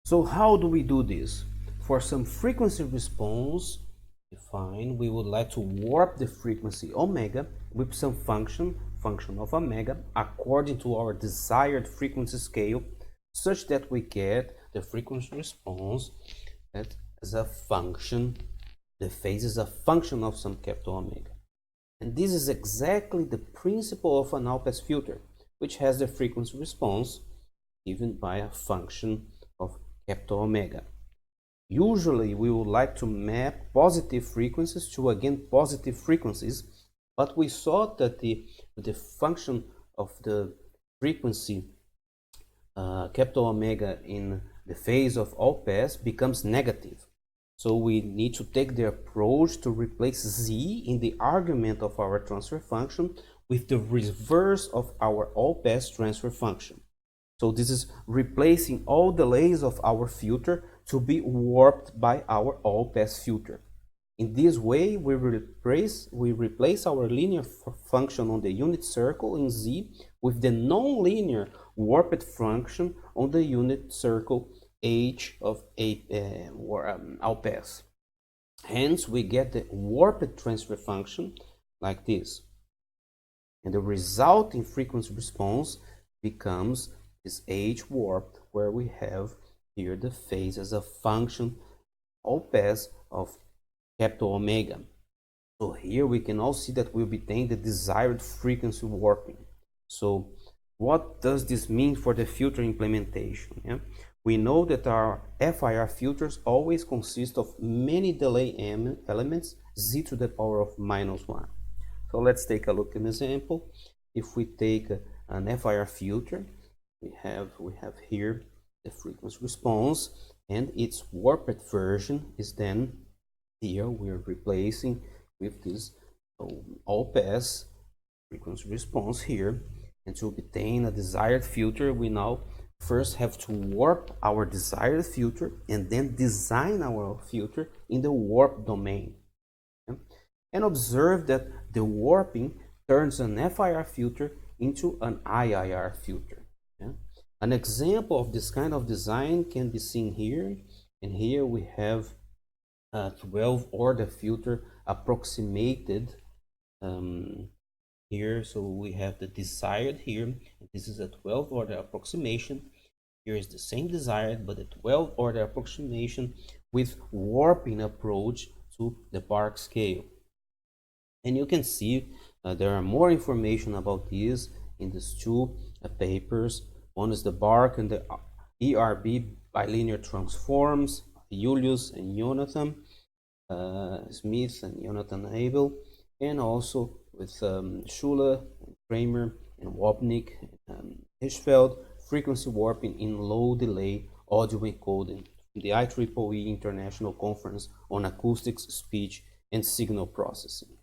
So how do we do this? For some frequency response defined, we would like to warp the frequency omega with some function of omega according to our desired frequency scale, such that we get the frequency response that as a function, the phase is a function of some capital omega. And this is exactly the principle of an Allpass filter, which has the frequency response given by a function of capital omega. Usually we would like to map positive frequencies to again positive frequencies, but we saw that the function of the frequency capital omega in the phase of Allpass becomes negative. So we need to take the approach to replace z in the argument of our transfer function with the reverse of our Allpass transfer function. So this is replacing all delays of our filter to be warped by our Allpass filter. In this way, we replace our linear function on the unit circle in z with the nonlinear warped function on the unit circle h of Allpass. Hence, we get the warped transfer function like this. And the resulting frequency response becomes this h warped, where we have here the phase as a function Allpass of capital omega. So here we can all see that we obtain the desired frequency warping. So what does this mean for the filter implementation? Yeah? We know that our FIR filters always consist of many delay elements, z to the power of -1. So let's take a look at an example. If we take an FIR filter, we have here the frequency response, and its warped version is then here we're replacing with this Allpass frequency response here. And to obtain a desired filter, we now first have to warp our desired filter and then design our filter in the warp domain. Okay? And observe that the warping turns an FIR filter into an IIR filter. Okay? An example of this kind of design can be seen here. And here we have a 12-order filter approximated here. So we have the desired here. This is a 12-order approximation. Here is the same desired, but a 12-order approximation with warping approach to the Park scale. And you can see there are more information about this in these two papers. One is the Bark and the ERB bilinear transforms, Julius and Jonathan Smith and Jonathan Abel, and also with Schuler, Kramer, and Wapnick, Hirschfeld, frequency warping in low delay audio encoding, the IEEE International Conference on Acoustics, Speech, and Signal Processing.